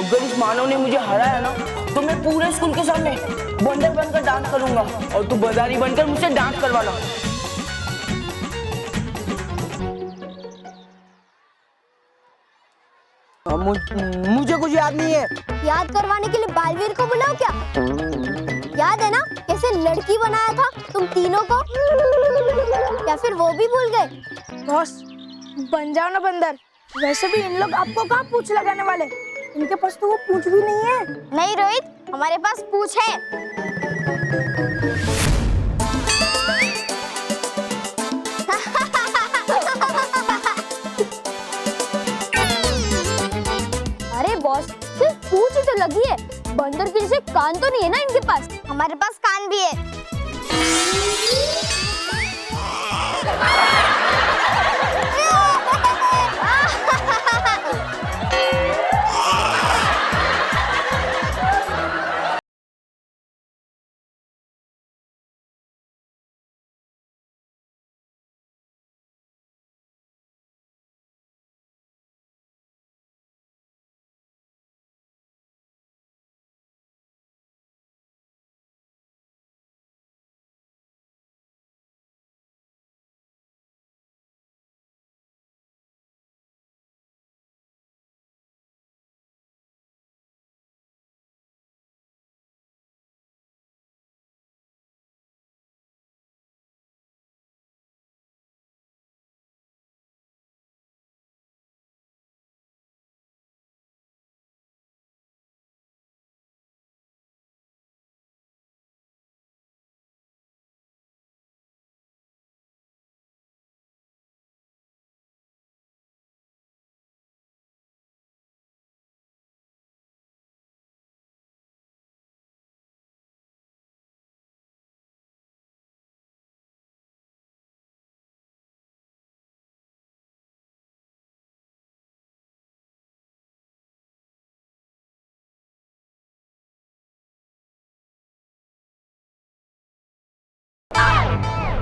अगर इस मानव ने मुझे हराया ना तो मैं पूरे स्कूल के सामने बंदर बनकर डांस करूंगा और तू बाजारी बनकर मुझसे डांस करवाना। मुझे कुछ याद नहीं है। याद करवाने के लिए बालवीर को बुलाओ क्या? याद है ना कैसे लड़की बनाया था तुम तीनों को? या फिर वो भी भूल गए? बॉस बन जाओ ना बंदर। वैसे भी इन लोग आपको कहाँ पूंछ लगाने वाले, इनके पास तो वो पूंछ भी नहीं है। नहीं रोहित, हमारे पास पूंछ है। अरे बॉस सिर्फ पूंछ ही तो लगी है, बंदर के जैसे कान तो नहीं है ना इनके पास? हमारे पास कान भी है।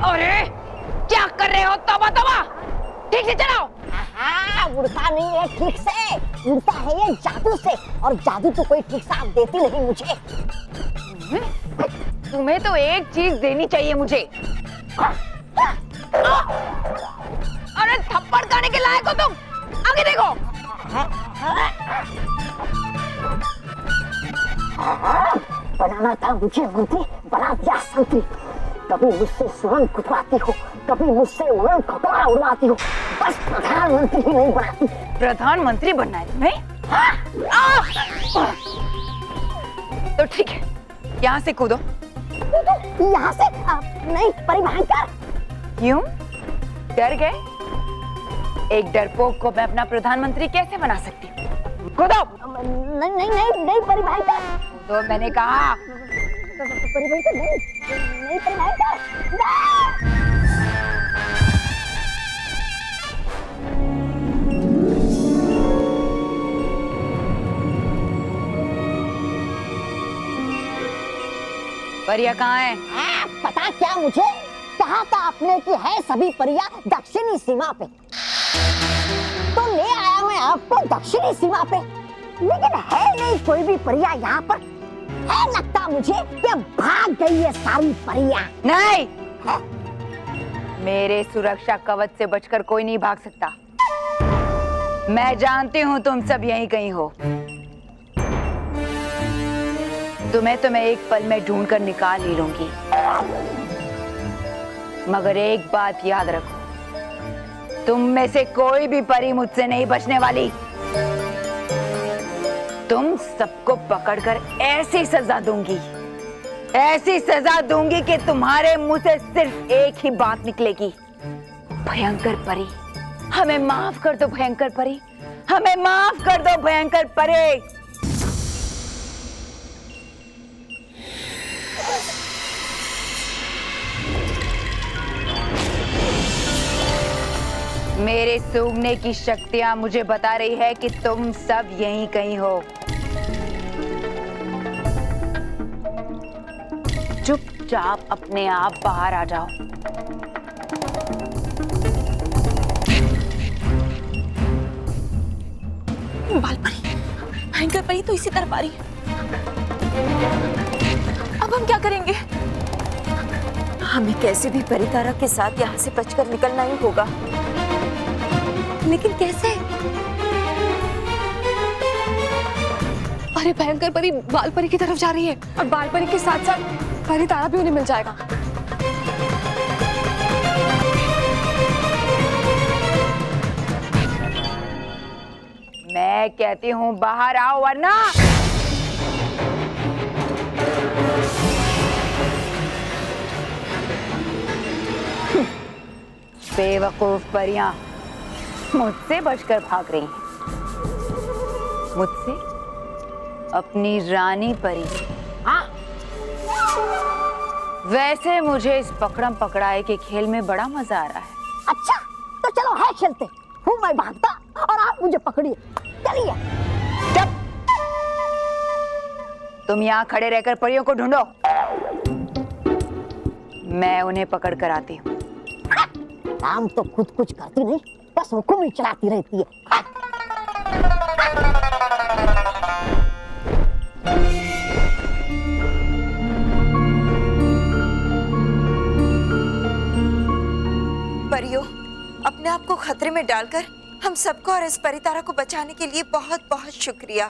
अरे क्या कर रहे हो? तबा तबा ठीक से चलाओ। उड़ता नहीं है ठीक से, उड़ता है ये जादू से, और जादू तो कोई ठीक से आप देती नहीं मुझे। तुम्हें तो एक चीज देनी चाहिए मुझे। अरे थप्पड़ खाने के लायक हो तुम, आगे देखो। बनाना था मुझे मंत्री, बना दिया संतरी। कभी मुझसे सुरंग खुदवाती हो, कभी मुझसे उड़न खतरा उड़वाती हो, बस प्रधानमंत्री ही नहीं बनाती। प्रधानमंत्री बनना है तुम्हें? तो ठीक है, यहाँ से कूदो। यहाँ से नहीं परिभयंकर। क्यों डर गए? एक डरपोक को मैं अपना प्रधानमंत्री कैसे बना सकती हूँ? कूदो। नहीं नहीं नहीं नहीं परिभयंकर। तो मैंने कहा परिभयंकर नहीं परिभयंकर। परिया कहाँ है? पता क्या मुझे? कहा था आपने कि है सभी परिया दक्षिणी सीमा पे, तो ले आया मैं आपको दक्षिणी सीमा पे, लेकिन है नहीं कोई भी परिया यहाँ पर। है लगता मुझे कि भाग गई है सारी परिया। नहीं, मेरे सुरक्षा कवच से बचकर कोई नहीं भाग सकता। मैं जानती हूँ तुम सब यहीं कहीं हो। तुम्हें तो मैं एक पल में ढूंढ कर निकाल ही लूंगी, मगर एक बात याद रखो, तुम में से कोई भी परी मुझसे नहीं बचने वाली। तुम सबको पकड़कर ऐसी सजा दूंगी, ऐसी सजा दूंगी कि तुम्हारे मुंह से सिर्फ एक ही बात निकलेगी, भयंकर परी, हमें माफ कर दो भयंकर परी, हमें माफ कर दो भयंकर परी। मेरे सूंघने की शक्तियां मुझे बता रही है कि तुम सब यहीं कहीं हो। चुपचाप अपने आप बाहर आ जाओ। बालपरी भयंकर परी तो इसी तरफ आ रही है। अब हम क्या करेंगे? हमें कैसे भी परितारा के साथ यहाँ से बचकर निकलना ही होगा, लेकिन कैसे? अरे भयंकर परी बाल परी की तरफ जा रही है और बाल परी के साथ साथ परितारा भी उन्हें मिल जाएगा। मैं कहती हूँ बाहर आओ वरना। बेवकूफ परियां मुझसे बचकर भाग रही हैं। मुझसे? अपनी रानी परी से? हाँ? वैसे मुझे इस पकड़म पकड़ाई के खेल में बड़ा मजा आ रहा है। अच्छा तो चलो है खेलते, हूँ मैं भागता और आप मुझे पकड़िए, चलिए। चुप! तुम यहाँ खड़े रहकर परियों को ढूंढो, मैं उन्हें पकड़ कर आती हूँ। काम तो खुद कुछ करती नहीं, बस हुक्म ही चलाती रहती है। परियों, अपने आप को खतरे में डालकर हम सबको और इस परितारा को बचाने के लिए बहुत बहुत शुक्रिया।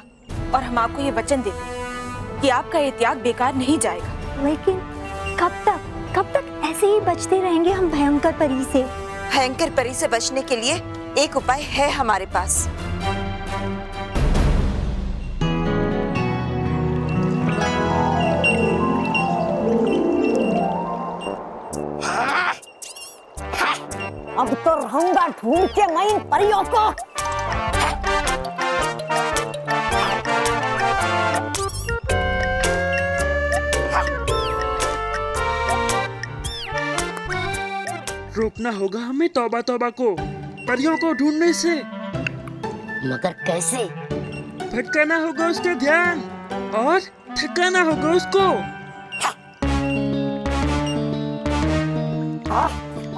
और हम आपको ये वचन देते हैं कि आपका ये त्याग बेकार नहीं जाएगा। लेकिन कब तक ऐसे ही बचते रहेंगे हम भयंकर परी से? भयंकर परी से बचने के लिए एक उपाय है हमारे पास। अब तो रहूंगा ढूंढ के मैं इन परियों को। रोकना होगा हमें तौबा तौबा को परियों को ढूंढने से। मगर कैसे? भटकाना होगा उसका ध्यान और थकाना होगा उसको।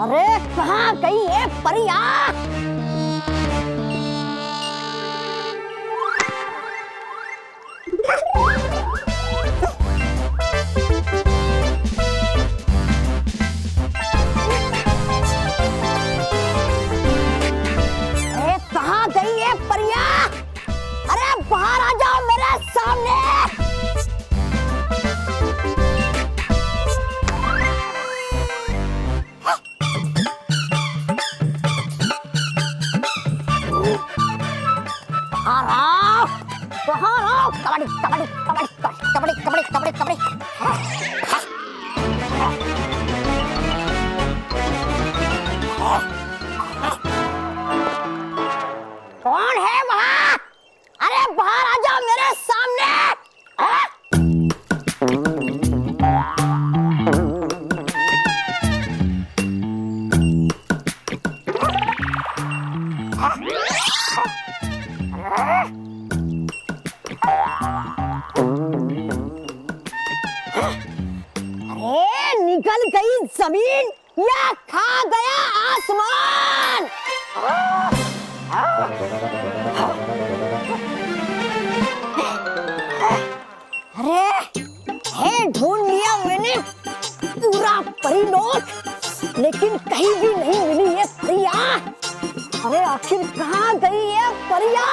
अरे कहाँ गई है परिया? अरे कहाँ गई है परिया? अरे बाहर आ जाओ मेरे सामने। कबड्डी कबड्डी कबड्डी कबड्डी कबड्डी कबड्डी कबड्डी। कौन है वहाँ? अरे बाहर आ जाओ मेरे सामने। निकल गई जमीन या खा गया आसमान। अरे है ढूंढ लिया मैंने पूरा परिलोक, लेकिन कहीं भी नहीं मिली ये परिया। अरे आखिर कहाँ गई है परिया?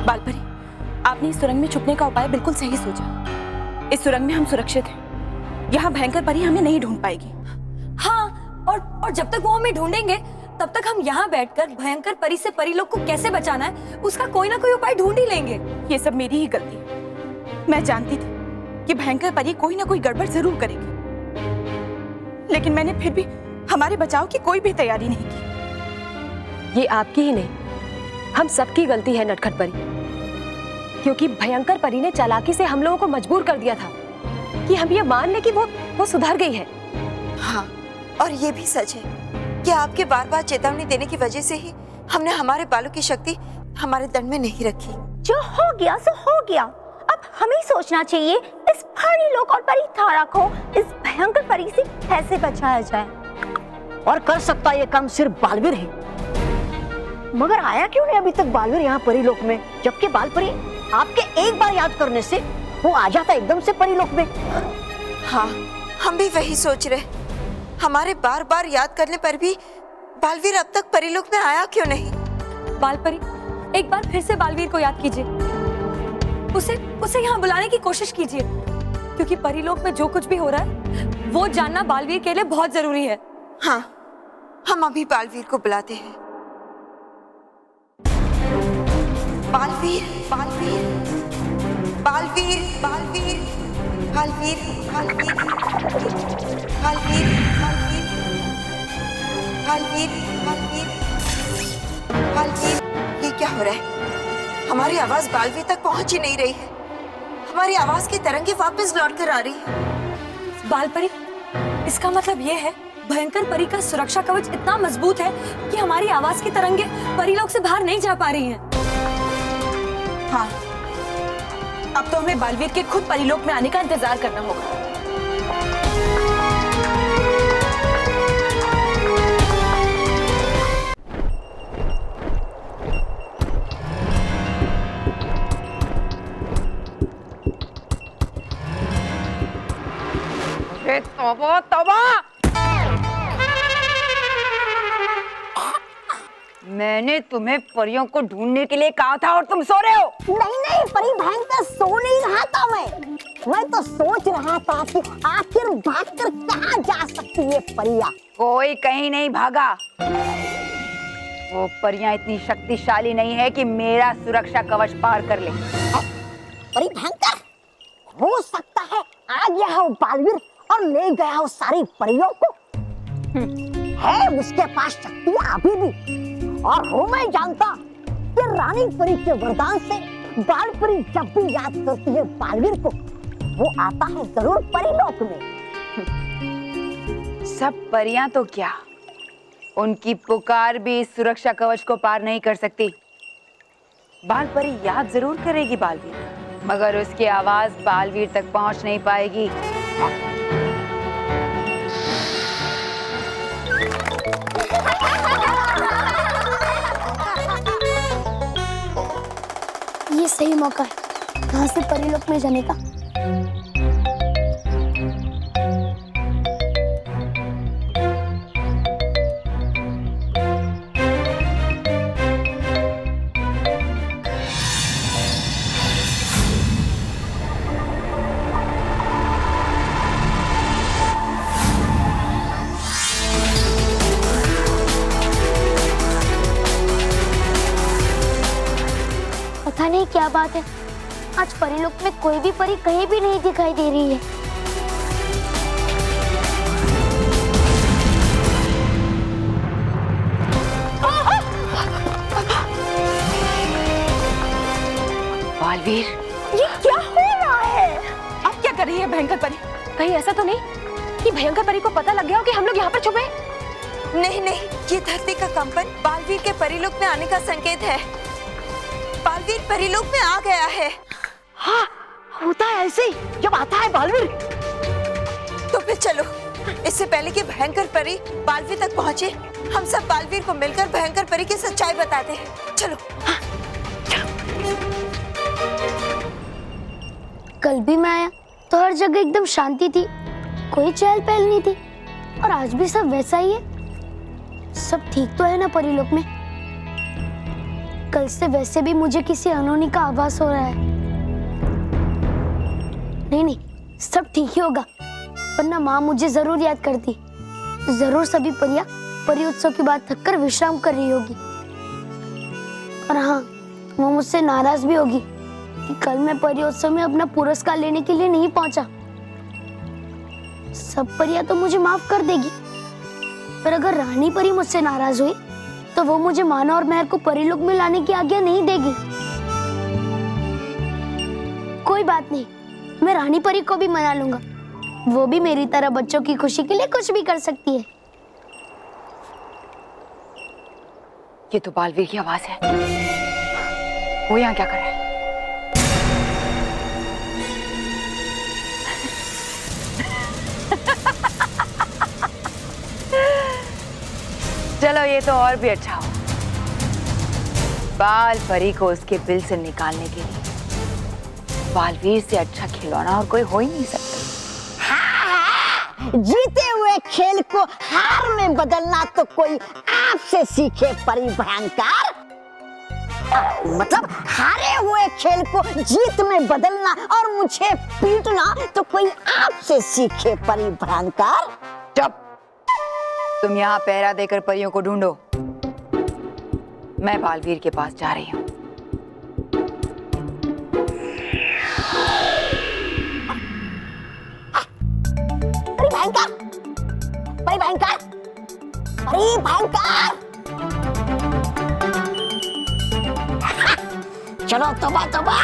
बालपरी, आपने इस सुरंग में छुपने का उपाय बिल्कुल सही सोचा। इस सुरंग में हम सुरक्षित हैं। यहाँ भयंकर परी हमें नहीं ढूंढ पाएगी। हाँ, और जब तक वो हमें ढूंढेंगे तब तक हम यहाँ बैठकर भयंकर परी से परी लोग को कैसे बचाना है उसका कोई ना कोई उपाय ढूंढ ही लेंगे। ये सब मेरी ही गलती है। मैं जानती थी कि भयंकर परी कोई ना कोई गड़बड़ जरूर करेगी, लेकिन मैंने फिर भी हमारे बचाव की कोई भी तैयारी नहीं की। ये आपकी ही नहीं, हम सबकी गलती है नटखट परी, क्योंकि भयंकर परी ने चालाकी से हम लोगों को मजबूर कर दिया था कि हम ये मान लें कि वो सुधर गई है। हाँ, और ये भी सच है कि आपके बार बार चेतावनी देने की वजह से ही हमने हमारे बालों की शक्ति हमारे दंड में नहीं रखी। जो हो गया सो हो गया। अब हमें सोचना चाहिए इस परी लोक और परितारा को इस भयंकर परी से कैसे बचाया जाए। और कर सकता ये काम सिर्फ बालवीर ही। मगर आया क्यों नहीं अभी तक बालवीर यहाँ परीलोक में, जबकि बालपरी आपके एक बार याद करने से वो आ जाता एकदम से परीलोक में। हाँ, हम भी वही सोच रहे। हमारे बार बार याद करने पर भी बालवीर अब तक परीलोक में आया क्यों नहीं? बालपरी, एक बार फिर से बालवीर को याद कीजिए, उसे यहाँ बुलाने की कोशिश कीजिए, क्योंकि परीलोक में जो कुछ भी हो रहा है वो जानना बालवीर के लिए बहुत जरूरी है। हाँ, हम अभी बालवीर को बुलाते हैं। बालवीर, बालवीर, बालवीर, बालवीर, बालवीर, बालवीर, बालवीर, बालवीर, बालवीर, बालवीर। ये क्या हो रहा है? हमारी आवाज बालवीर तक पहुंच ही नहीं रही है। हमारी आवाज की तरंगे वापस लौट कर आ रही है। बालपरी, इसका मतलब ये है भयंकर परी का सुरक्षा कवच इतना मजबूत है कि हमारी आवाज की तरंगे परीलोक से बाहर नहीं जा पा रही हैं। हाँ, अब तो हमें बालवीर के खुद परीलोक में आने का इंतजार करना होगा। तौबा तौबा, मैंने तुम्हें परियों को ढूंढने के लिए कहा था और तुम सो रहे हो। नहीं नहीं परी भयंकर, सो नहीं रहा था मैं तो सोच रहा था कि आखिर भागकर कहाँ जा सकती है परियां। कोई कहीं नहीं भागा। वो परियां इतनी शक्तिशाली नहीं है कि मेरा सुरक्षा कवच पार कर ले। परी भयंकर, हो सकता है आ गया हो बालवीर और ले गया हो सारी परियों को। है उसके पास शक्तियां अभी भी, और हो मैं जानता कि रानी परी के वरदान से बालपरी जब भी याद करती है बालवीर को, वो आता है जरूर परीलोक में। सब परियां तो क्या, उनकी पुकार भी इस सुरक्षा कवच को पार नहीं कर सकती। बालपरी याद जरूर करेगी बालवीर, मगर उसकी आवाज बालवीर तक पहुंच नहीं पाएगी। ये सही मौका है यहाँ से परीलोक में जाने का। पता नहीं क्या बात है, आज परीलोक में कोई भी परी कहीं भी नहीं दिखाई दे रही है। बालवीर, ये क्या हो रहा है? अब क्या कर रही है भयंकर परी? कहीं ऐसा तो नहीं कि भयंकर परी को पता लग गया हो कि हम लोग यहाँ पर छुपे हैं? नहीं नहीं, ये धरती का कंपन बालवीर के परीलोक में आने का संकेत है। बालवीर परीलोक में आ गया है। हाँ, होता है ऐसे ही जब आता है बालवीर। तो फिर चलो, इससे पहले कि भयंकर परी बालवीर तक पहुंचे, हम सब बालवीर को मिलकर भयंकर परी की सच्चाई बताते हैं। चलो। हाँ, कल भी मैं आया तो हर जगह एकदम शांति थी, कोई चहल पहल नहीं थी, और आज भी सब वैसा ही है। सब ठीक तो है ना परीलोक में? कल से वैसे भी मुझे किसी अनहोनी का आभास हो रहा है। नहीं नहीं, सब ठीक ही होगा, वरना माँ मुझे जरूर याद करती। जरूर सभी परियां परी उत्सव की बात थक कर विश्राम कर रही होगी। और हाँ, वो मुझसे नाराज भी होगी कि कल मैं परी उत्सव में अपना पुरस्कार लेने के लिए नहीं पहुंचा। सब परियां तो मुझे माफ कर देगी, पर अगर रानी परी मुझसे नाराज हुई तो वो मुझे माना और महर को परीलोक में लाने की आज्ञा नहीं देगी। कोई बात नहीं, मैं रानी परी को भी मना लूंगा। वो भी मेरी तरह बच्चों की खुशी के लिए कुछ भी कर सकती है। ये तो बालवीर की आवाज है। वो यहाँ क्या कर रहा है? चलो ये तो और भी अच्छा हो। बाल परी को उसके बिल से निकालने के लिए बालवीर से अच्छा खिलौना और कोई हो ही नहीं सकता। जीते हुए खेल को हार में बदलना तो कोई आपसे सीखे परी भयंकर। मतलब हारे हुए खेल को जीत में बदलना और मुझे पीटना तो कोई आपसे सीखे परी भयंकर। चुप! तुम यहाँ पहरा देकर परियों को ढूंढो, मैं बालवीर के पास जा रही हूँ। परी भयंकर, परी भयंकर, परी भयंकर। चलो तोबा तोबा,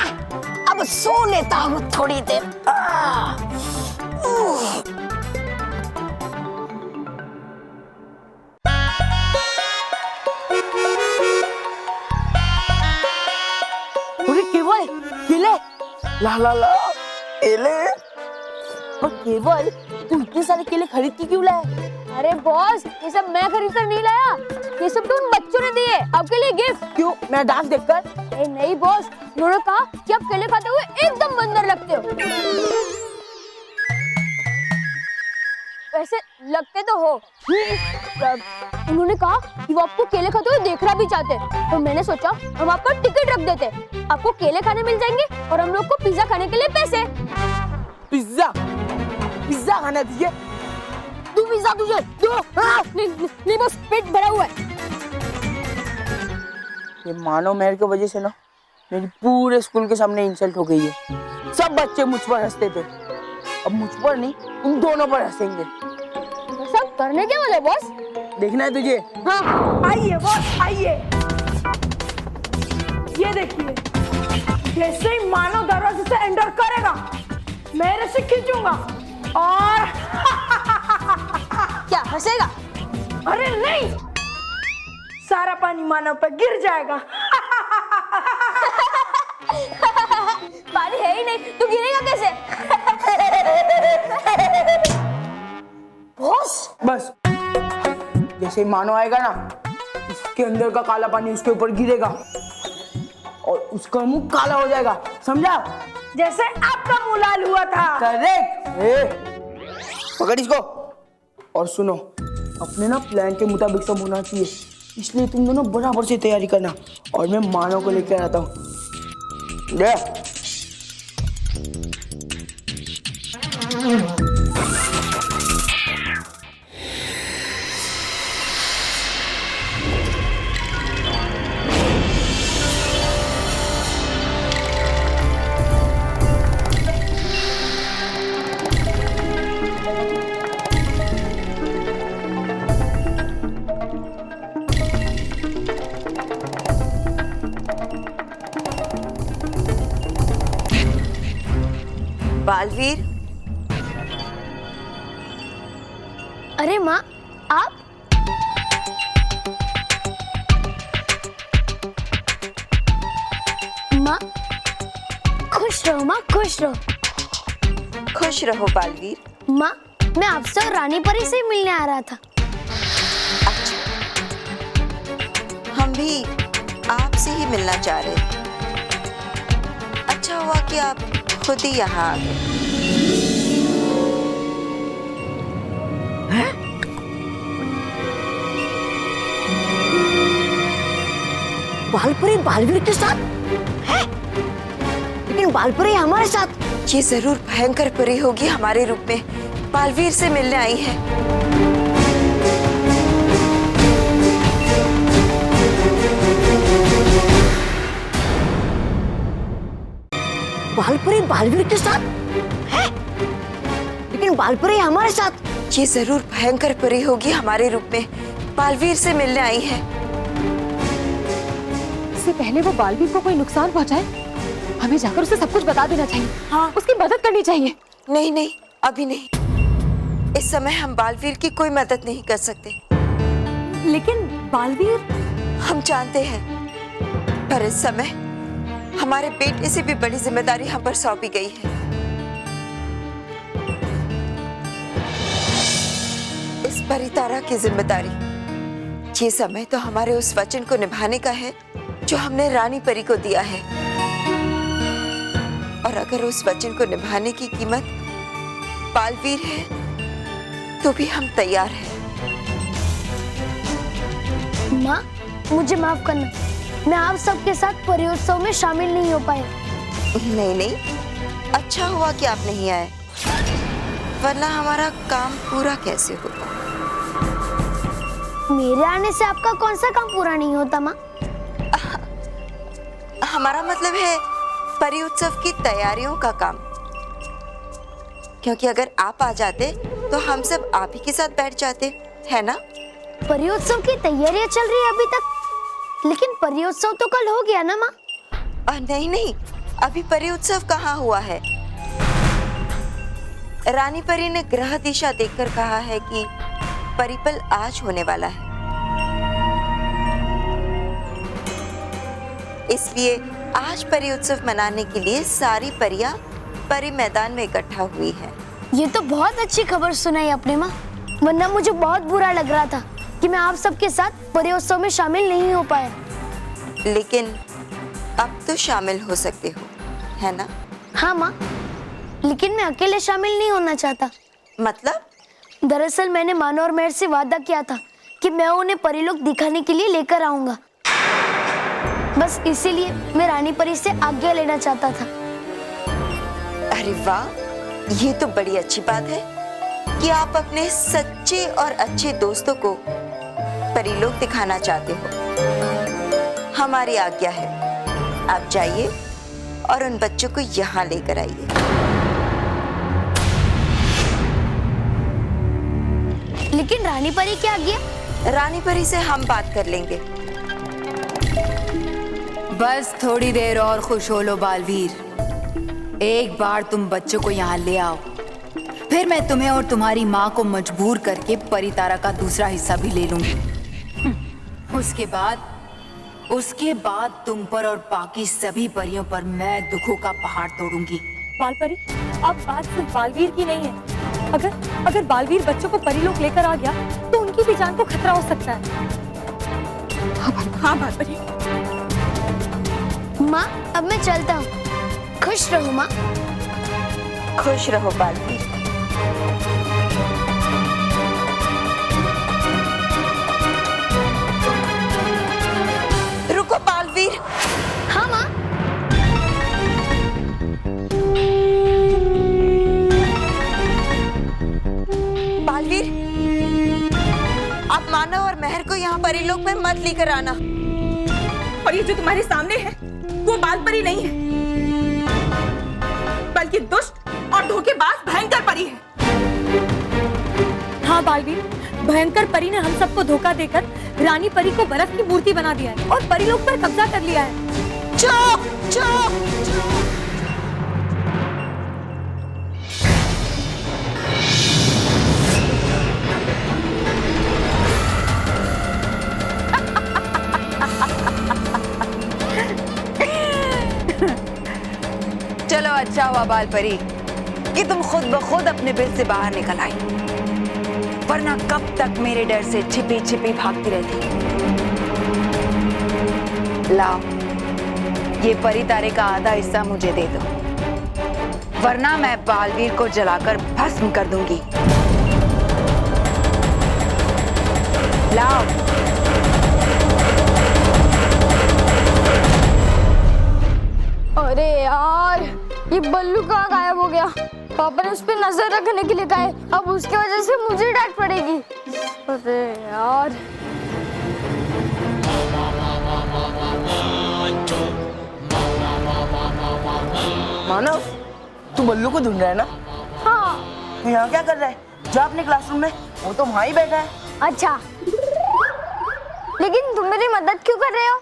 अब सो लेता हूँ थोड़ी देर। केवल केले, ला ला ला केले। पर केवल तू इतने सारे केले खरीद के क्यों लाया? अरे बॉस, ये सब मैं खरीद कर नहीं लाया, ये सब तो उन बच्चों ने दिए आपके लिए गिफ्ट। क्यों? मैं डांस देखकर? नहीं बॉस, उन्होंने कहा कि आप केले खाते हुए एकदम बंदर लगते हो। वैसे लगते तो हो। उन्होंने कहा कि वो आपको केले खाते हुए देखना भी चाहते हैं, तो मैंने सोचा हम आपका टिकट रख देते, आपको केले खाने मिल जाएंगे और हम लोग को पिज्जा खाने के लिए पैसे। पिज्जा? पिज्जा खाना तुझे? तू पिज्जा तुझे दो? नहीं बॉस, पेट भरा हुआ है। ये मानो मेहर की वजह से ना मेरी पूरे स्कूल के सामने इंसल्ट हो गई है। सब बच्चे मुझ पर हंसते थे, अब मुझ पर नहीं उन दोनों पर हंसेंगे। सब करने क्या वाले बॉस? देखना है तुझे? हाँ। आइए बॉस आइए, ये देखिए, जैसे ही मानो दरवाजे से एंटर करेगा मैं रस्सी खींचूंगा और क्या हंसेगा? अरे नहीं, सारा पानी मानव पे गिर जाएगा। पानी है ही नहीं, तू गिरेगा कैसे? बॉस बस, जैसे ही मानो आएगा ना, इसके अंदर का काला पानी उसके ऊपर गिरेगा और उसका मुंह काला हो जाएगा, समझा? जैसे आपका मुंह लाल हुआ था। करेक्ट। पकड़ इसको और सुनो, अपने ना प्लान के मुताबिक सब होना चाहिए, इसलिए तुम दोनों बराबर से तैयारी करना और मैं मानव को लेकर आता हूँ। बालवीर, अरे माँ, आप? माँ खुश रहो, माँ खुश रहो। खुश रहो बालवीर। माँ, मैं आपसे और रानी परी से ही मिलने आ रहा था। अच्छा, हम भी आपसे ही मिलना चाह रहे थे। अच्छा हुआ कि आप खुद ही यहाँ आ गए। बालपरी बालवीर के साथ है, लेकिन बालपरी हमारे साथ। ये जरूर भयंकर परी होगी, हमारे रूप में बालवीर से मिलने आई है। बालपरी बालवीर के साथ है, लेकिन बालपरी हमारे साथ। ये जरूर भयंकर परी होगी, हमारे रूप में बालवीर से मिलने आई है। इससे पहले वो बालवीर को कोई नुकसान पहुंचाए, हमें जाकर उसे सब कुछ बता देना चाहिए। हाँ, उसकी मदद करनी चाहिए। नहीं नहीं, अभी नहीं। इस समय हम बालवीर की कोई मदद नहीं कर सकते। लेकिन बालवीर, हम जानते हैं, पर इस समय हमारे बेटे से भी बड़ी जिम्मेदारी हम पर सौंपी गई है। इस परितारा की जिम्मेदारी ये समय तो हमारे उस वचन को निभाने का है जो हमने रानी परी को दिया है। और अगर उस वचन को निभाने की कीमत बालवीर है तो भी हम तैयार हैं। माँ, मुझे माफ करना, मैं आप सबके साथ परियोत्सव में शामिल नहीं हो पाया। नहीं नहीं, अच्छा हुआ कि आप नहीं आए, वरना हमारा काम पूरा कैसे होता। मेरे आने से आपका कौन सा काम पूरा नहीं होता माँ? हमारा मतलब है परी उत्सव की तैयारियों का काम। क्योंकि अगर आप आ जाते तो हम सब आप ही के साथ बैठ जाते, है ना? परियोत्सव की तैयारियां चल रही है अभी तक, लेकिन परियोत्सव तो कल हो गया ना माँ? नहीं नहीं, अभी परी उत्सव कहाँ हुआ है। रानी परी ने ग्रह दिशा देखकर कहा है कि परिपल आज होने वाला है, इसलिए आज परी उत्सव मनाने के लिए सारी परियां परी मैदान में इकट्ठा हुई है। ये तो बहुत अच्छी खबर सुनाई आपने माँ, वरना मुझे बहुत बुरा लग रहा था कि मैं आप सबके साथ परियोत्सव में शामिल नहीं हो पाया। लेकिन अब तो शामिल हो सकते हो, है ना? हाँ माँ, लेकिन मैं अकेले शामिल नहीं होना चाहता। मतलब? दरअसल मैंने मानो और मेहर से वादा किया था कि मैं उन्हें परीलोक दिखाने के लिए लेकर आऊंगा। बस इसीलिए मैं रानी परी से आज्ञा लेना चाहता था। अरे वाह, ये तो बड़ी अच्छी बात है कि आप अपने सच्चे और अच्छे दोस्तों को परीलोक दिखाना चाहते हो। हमारी आज्ञा है, आप जाइए और उन बच्चों को यहाँ लेकर आइए। लेकिन रानी परी क्या आज्ञा? रानी परी से हम बात कर लेंगे। बस थोड़ी देर और खुश हो लो बालवीर। एक बार तुम बच्चों को यहाँ ले आओ, फिर मैं तुम्हें और तुम्हारी माँ को मजबूर करके परी तारा का दूसरा हिस्सा भी ले लूंगी। उसके बाद तुम पर और बाकी सभी परियों पर मैं दुखों का पहाड़ तोड़ूंगी। बालपरी, अब बात सिर्फ बालवीर की नहीं है। अगर बालवीर बच्चों को परीलोक लेकर आ गया तो उनकी भी जान को खतरा हो सकता है। हाँ बालपरी। माँ, अब मैं चलता हूँ। खुश रहो माँ। खुश रहो बालवीर। रुको बालवीर। हाँ माँ। बालवीर, आप मानव और मेहर को यहाँ परीलोक में मत लेकर आना। और ये जो तुम्हारे सामने है वो बालपरी नहीं है, बल्कि दुष्ट और धोखेबाज भयंकर परी है। हाँ बालवीर, भयंकर परी ने हम सबको धोखा देकर रानी परी को बर्फ की मूर्ति बना दिया है और परीलोक पर कब्जा कर लिया है। चुप चुप। चलो अच्छा हुआ बालपरी कि तुम खुद ब खुद अपने बिल से बाहर निकल आई, वरना कब तक मेरे डर से छिपी छिपी भागती रहती। लाओ, ये परी तारे का आधा हिस्सा मुझे दे दो, वरना मैं बालवीर को जलाकर भस्म कर दूंगी। लाओ। अरे यार, ये बल्लू कहाँ गायब हो गया? पापा ने उस पर नजर रखने के लिए कहा है, अब उसकी वजह से मुझे डांट पड़ेगी। अरे यार। मानव, तू बल्लू को ढूंढ रहा है ना? हाँ। तो यहाँ क्या कर रहा है? जा अपने क्लासरूम में, वो तो वहाँ ही बैठा है। अच्छा, लेकिन तुम मेरी मदद क्यों कर रहे हो?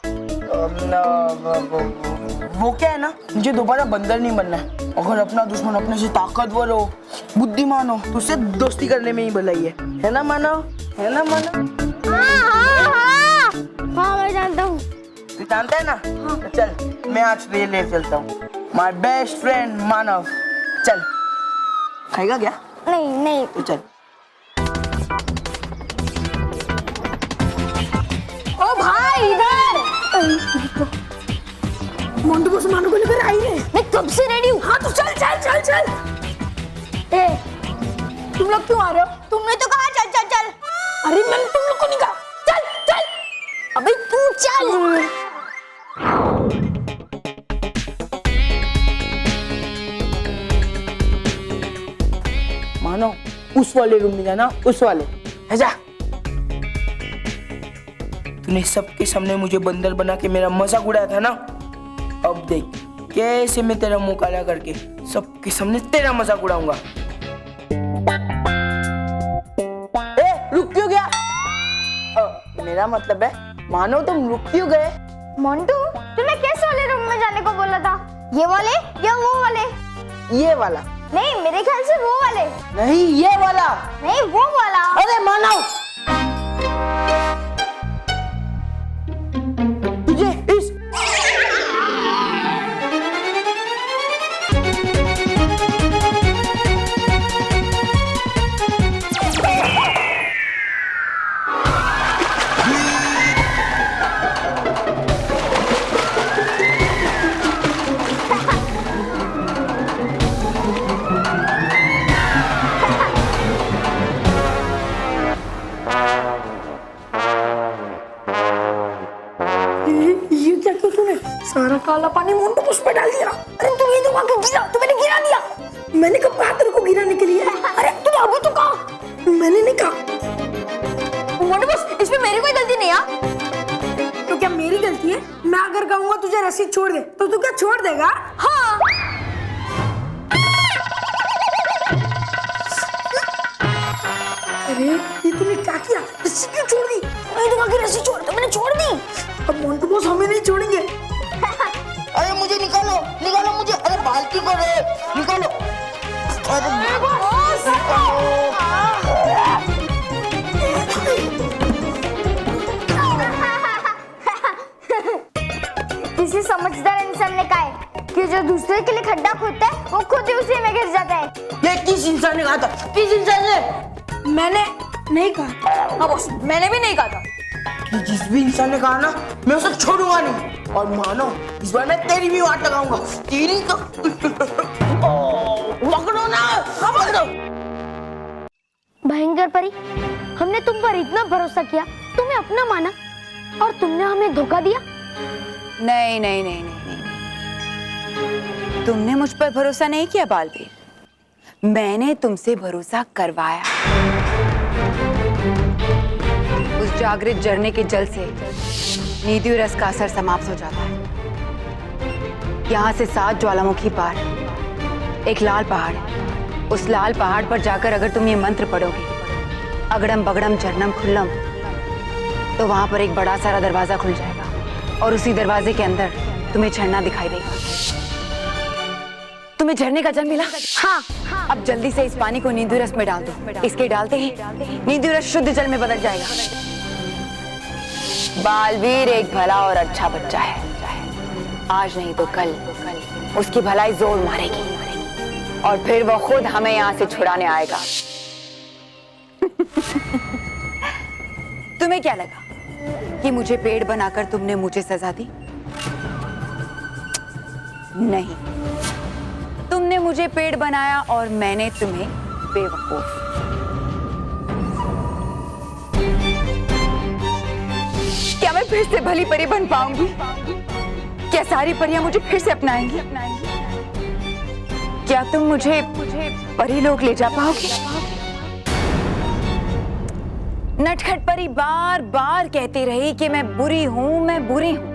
वो क्या है ना, मुझे दोबारा बंदर नहीं बनना है। अगर अपना दुश्मन अपने से ताकतवर हो, बुद्धिमान हो, तो उससे दोस्ती करने में ही भलाई है ना मानव? है ना मानव? हाँ, मैं जानता हूँ। तू जानता है ना? हाँ। तो चल, मैं आज तुझे ले चलता हूँ। माय बेस्ट फ्रेंड मानव। चल, खाएगा क्या? नहीं नहीं। तो चल। कब से रेडी हूँ। हाँ तो चल चल चल चल। ए, तुम लोग क्यों आ रहे हो? तुमने तो कहा चल चल चल। अरे मैंने तुम लोग को नहीं कहा। चल चल। अबे तू चल। मानो उस वाले रूम में जाना, उस वाले है जा। तूने सबके सामने मुझे बंदर बना के मेरा मजाक उड़ाया था ना, अब देख कैसे मैं तेरा मुंह काला करके सबके सामने तेरा मजाक उड़ाऊंगा। ए, रुक क्यों गया? मेरा मतलब है मानो तुम रुक क्यों गए? मोंटू, तूने किस वाले रूम में जाने को बोला था? ये वाले या वो वाले? ये वाला नहीं, मेरे ख्याल से वो वाले। नहीं, ये वाला नहीं, वो वाला। अरे मानव, तुझे इस ये क्या किया तूने? सारा काला पानी मोंटू को उस पे डाल दिया। अरे तू ये तो वहां क्यों गिरा? तू मैंने गिरा दिया। मैंने कब कहा तेरे को गिराने के लिए? अरे तूने अभी तो कहा। मैंने नहीं कहा। मोंटू बस, इसमें मेरी कोई गलती नहीं है। तो क्या मेरी गलती है? मैं अगर कहूंगा तुझे रस्सी छोड़ दे तो तू क्या छोड़ देगा? हाँ। अरे ये तूने क्या किया? रस्सी क्यों छोड़ दी? मैं तो कहा रस्सी छोड़, तो मैंने छोड़ दी। अब मोंटू बॉस हमें नहीं छोड़ेंगे। अरे मुझे निकालो, निकालो मुझे। अरे बाल्टी को रे, निकालो। अरे किसी समझदार इंसान ने कहा है कि जो दूसरे के लिए खड्डा खोदता है वो खुद ही उसी में गिर जाता है। ये किस इंसान ने कहा था? किस इंसान ने? मैंने नहीं कहा। हाँ बॉस, मैंने भी नहीं कहा था। कि जिस भी इंसान ने कहा ना, मैं उसे छोड़ूंगा नहीं। और मानो इस बार मैं तेरी भी वाट लगाऊंगा। तेरी तो पकड़ो ना, पकड़ो। भयंकर परी, हमने तुम पर इतना भरोसा किया, तुम्हें अपना माना और तुमने हमें धोखा दिया। नहीं नहीं नहीं नहीं नहीं, तुमने मुझ पर भरोसा नहीं किया बालवीर, मैंने तुमसे भरोसा करवाया। उस जागृत झरने के जल से नीति रस का असर समाप्त हो जाता है। यहाँ से 7 ज्वालामुखी पार एक लाल पहाड़ है। उस लाल पहाड़ पर जाकर अगर तुम ये मंत्र पढ़ोगे, अगड़म बगड़म चरणम खुल्लम, तो वहां पर एक बड़ा सारा दरवाजा खुल जाएगा और उसी दरवाजे के अंदर तुम्हें झरना दिखाई देगा। तुम्हें झरने का जल मिला? हाँ। अब जल्दी से इस पानी को नींदू रस में डाल दो। इसके डालते ही नींदू रस शुद्ध जल में बदल जाएगा। बालवीर एक भला और अच्छा बच्चा है। आज नहीं तो कल उसकी भलाई जोर मारेगी और फिर वो खुद हमें यहाँ से छुड़ाने आएगा। तुम्हें क्या लगा कि मुझे पेड़ बनाकर तुमने मुझे सजा दी? नहीं, तुमने मुझे पेड़ बनाया और मैंने तुम्हें बेवकूफ। क्या मैं फिर से भली परी बन पाऊंगी? क्या सारी परियां मुझे फिर से अपनाएंगी? क्या तुम मुझे परी लोग ले जा पाओगे? नटखट परी बार बार कहती रही कि मैं बुरी हूं, मैं बुरी हूं,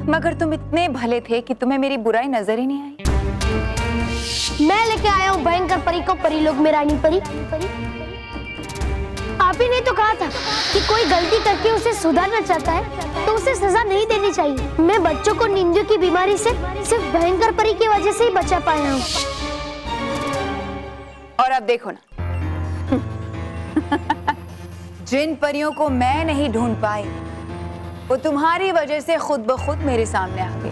मगर तुम इतने भले थे कि तुम्हें मेरी बुराई नजर ही नहीं आई। मैं लेके आया हूँ भयंकर परी को परी लोग में रानी परी। आप ही ने तो कहा था कि कोई गलती करके उसे सुधारना चाहता है तो उसे सजा नहीं देनी चाहिए। मैं बच्चों को नींदू की बीमारी से सिर्फ भयंकर परी की वजह से ही बचा पाया हूँ। और अब देखो ना, जिन परियों को मैं नहीं ढूंढ पाई वो तुम्हारी वजह से खुद ब खुद मेरे सामने आ गई।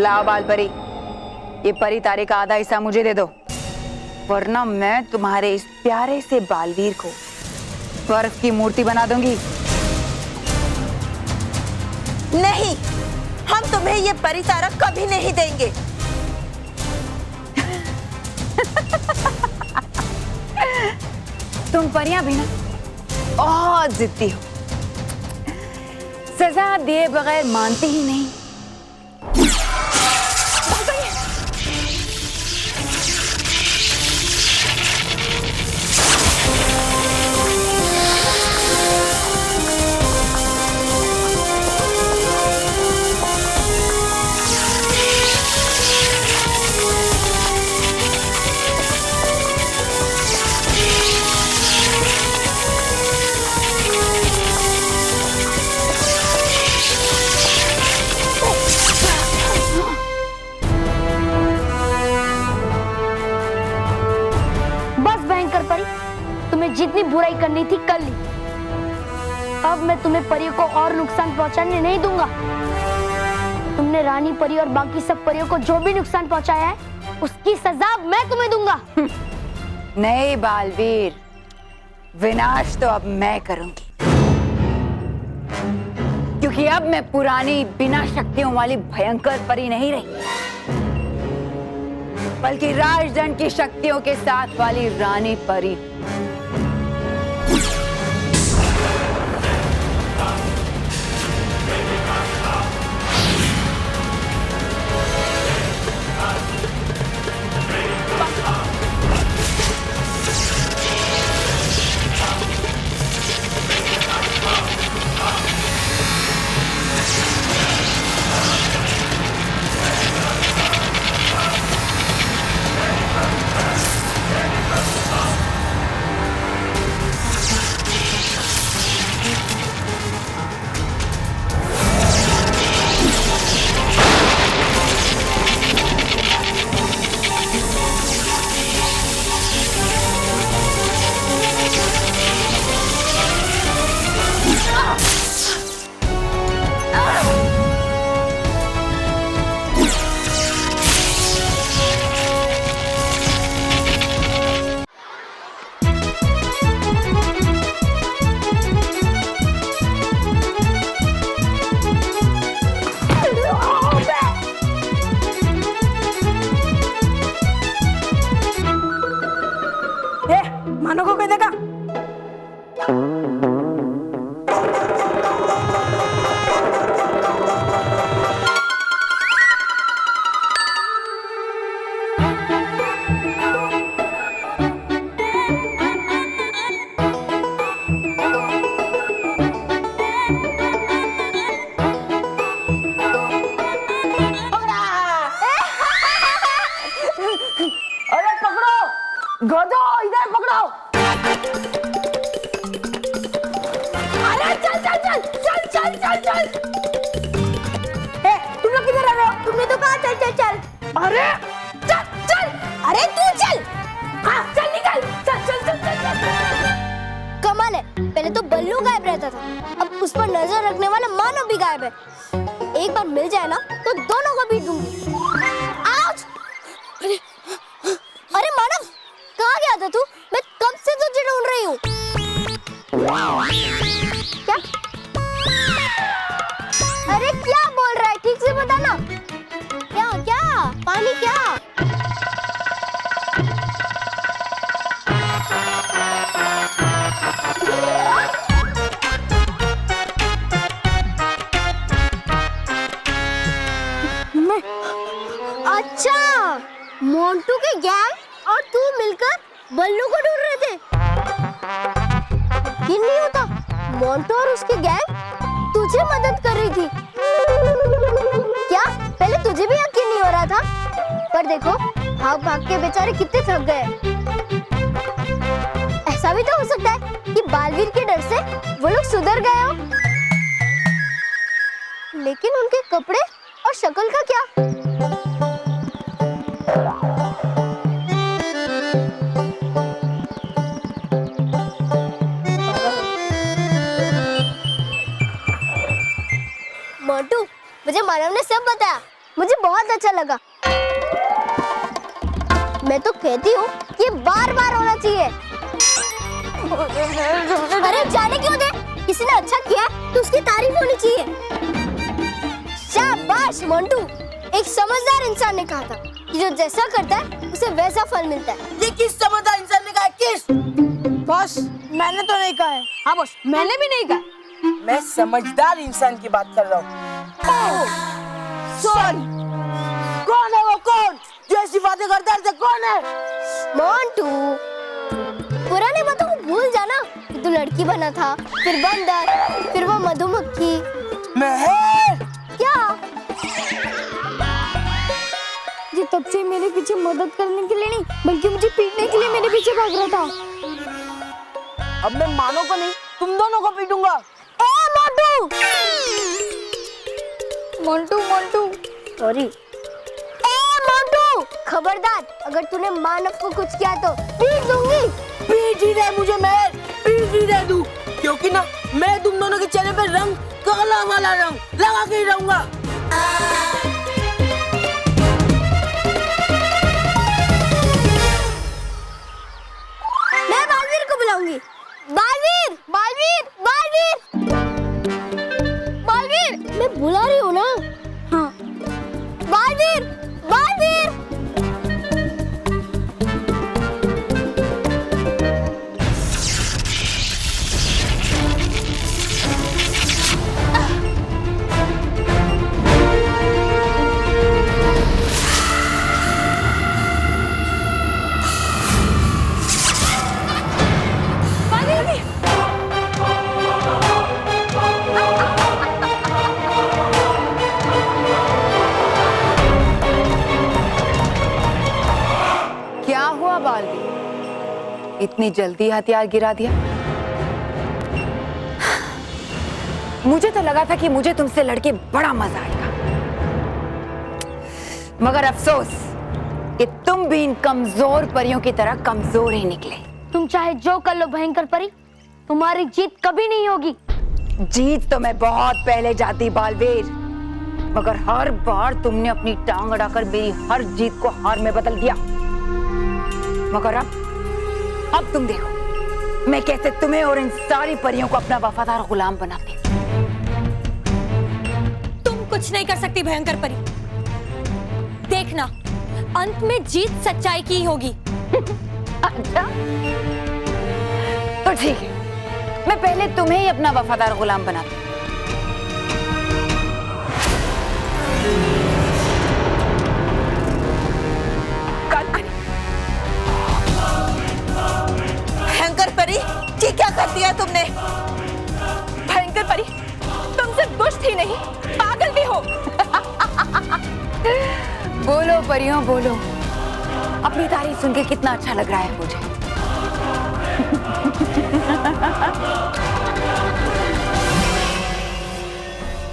लाओ बाल परी, ये परी तारे का आधा हिस्सा मुझे दे दो, वरना मैं तुम्हारे इस प्यारे से बालवीर को बर्फ की मूर्ति बना दूंगी। नहीं, हम तुम्हें ये परी तारा कभी नहीं देंगे। तुम परियां भी ना बहुत जिद्दी हो, सजा दिए बगैर मानती ही नहीं। जितनी बुराई करनी थी कर ली। अब मैं तुम्हें परियों को और नुकसान पहुंचाने नहीं दूंगा। तुमने रानी परी और बाकी सब परियों को जो भी नुकसान पहुंचाया है उसकी सजा मैं तुम्हें दूंगा। नहीं बालवीर, विनाश तो अब मैं करूंगी, क्योंकि अब मैं पुरानी बिना शक्तियों वाली भयंकर परी नहीं रही, बल्कि राजदंड की शक्तियों के साथ वाली रानी परी। मानो को कह देगा। अरे पकड़ो, गधो इधर पकड़ो। अरे चल चल चल चल चल चल चल। तुम लोग किधर आ रहे हो? तुमने तो कहा चल चल चल। अरे चल चल। अरे तू चल। हाँ चल निकल, चल चल चल चल चल। कमाल है, पहले तो बल्लू गायब रहता था, अब उस पर नजर रखने वाला मानव भी गायब है। एक बार मिल जाए ना तो दोनों को पीट दूंगी। आउच! अरे मानव, कहाँ गया था तू? मैं कब से तुझे ढूंढ रही हूँ। क्या? अरे क्या बोल रहा है, ठीक से बता ना। क्या क्या? पानी क्या? अच्छा, मोंटू के गैंग और तू मिलकर बल्लू को ढूंढ रहे थे। यकीन नहीं होता, मोंटू और उसकी गैंग तुझे मदद कर रही थी। क्या पहले तुझे भी यकीन नहीं हो रहा था? पर देखो, भाग भाग के बेचारे कितने थक गए। ऐसा भी तो हो सकता है कि बालवीर के डर से वो लोग सुधर गए हो। लेकिन उनके कपड़े और शक्ल का क्या? मोंटू, मुझे मानव ने सब बताया, मुझे बहुत अच्छा लगा। मैं तो कहती हूँ ये बार बार होना चाहिए। अरे जाने क्यों दे, किसी ने अच्छा किया तो उसकी तारीफ होनी चाहिए। शाबाश मोंटू, एक समझदार इंसान ने कहा था कि जो जैसा करता है उसे वैसा फल मिलता है। ये किस समझदार इंसान ने कहा? किस? बॉस मैंने तो नहीं कहा है। हाँ बॉस, मैंने भी नहीं कहा। मैं समझदार इंसान की बात कर रहा हूँ। सॉरी, कौन है वो? कौन जो ऐसी बातें करता है? कौन है? मोंटू, पुराने बातों को भूल जाना कि तू लड़की बना था, फिर बंदर, फिर वो मधुमक्खी। महर, क्या? ये तब से मेरे पीछे मदद करने के लिए नहीं बल्कि मुझे पीटने के लिए मेरे पीछे भाग रहा था। अब मैं मानो को नहीं, तुम दोनों को पीटूंगा। ए मोंटू! मोंटू मोंटू सॉरी। ए मोंटू, खबरदार, अगर तूने मानव को कुछ किया तो पीट दूंगी। पीट ही दे मुझे महर, पीट ही दे तू, क्योंकि ना मैं तुम दोनों के चेहरे पे रंग, काला वाला रंग लगा के ही रहूंगा। मैं बालवीर को बुलाऊंगी। बालवीर, बालवीर, बालवीर, बालवीर, मैं बुला रही हूँ ना। हाँ, बालवीर, बालवीर। क्या हुआ बालवीर, इतनी जल्दी हथियार गिरा दिया? मुझे तो लगा था कि मुझे तुमसे लड़के बड़ा मजा आएगा, मगर अफसोस कि तुम भी इन कमजोर परियों की तरह कमजोर ही निकले। तुम चाहे जो कर लो भयंकर परी, तुम्हारी जीत कभी नहीं होगी। जीत तो मैं बहुत पहले जाती बालवीर, मगर हर बार तुमने अपनी टांग अड़ाकर मेरी हर जीत को हार में बदल दिया। मगर अब तुम देखो मैं कैसे तुम्हें और इन सारी परियों को अपना वफादार गुलाम बनाती। तुम कुछ नहीं कर सकती भयंकर परी। देखना, अंत में जीत सच्चाई की ही होगी। अच्छा, तो ठीक है, मैं पहले तुम्हें ही अपना वफादार गुलाम बनाती। भयंकर परी, ये क्या कर दिया तुमने? भयंकर परी, तुम सिर्फ दुष्ट ही नहीं, पागल भी हो। बोलो परियों, बोलो, अपनी तारीफ सुन के कितना अच्छा लग रहा है मुझे।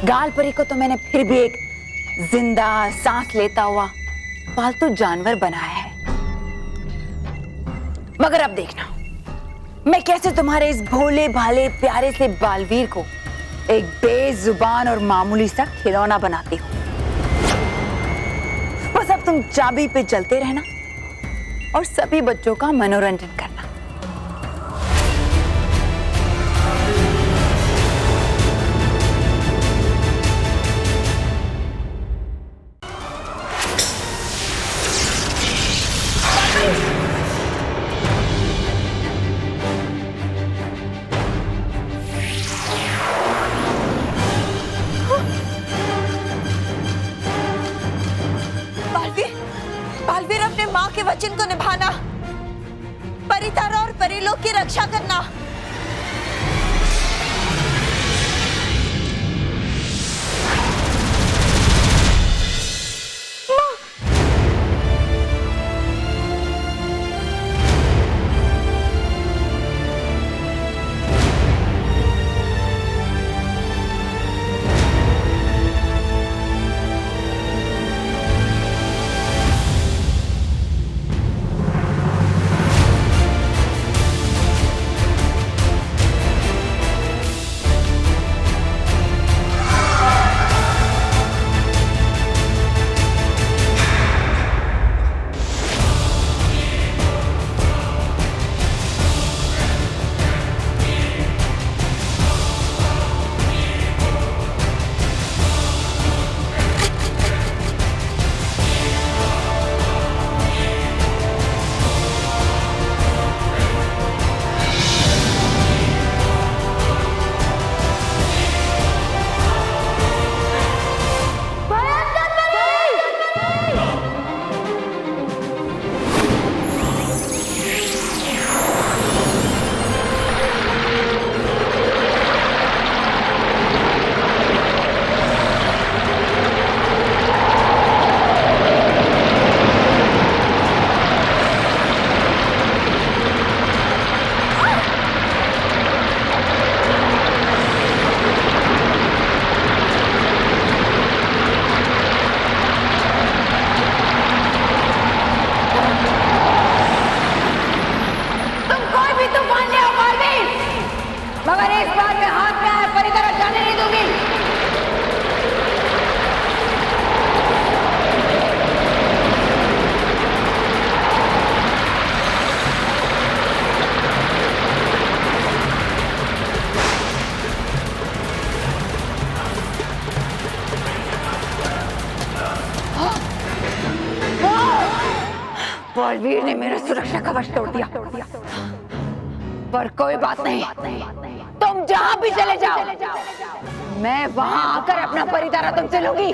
गाल परी को तो मैंने फिर भी एक जिंदा, सांस लेता हुआ पालतू जानवर बनाया है, मगर अब देखना मैं कैसे तुम्हारे इस भोले भाले प्यारे से बालवीर को एक बेजुबान और मामूली सा खिलौना बनाती हूँ। बस अब तुम चाबी पे चलते रहना और सभी बच्चों का मनोरंजन करना। बालवीर, अपने माँ के वचन को निभाना, परितारा और परिलोक की रक्षा करना। बालवीर ने मेरा सुरक्षा कवच तोड़ दिया, पर कोई बात नहीं, तुम जहां भी चले जाओ, मैं वहां आकर अपना परितारा तुमसे लूंगी।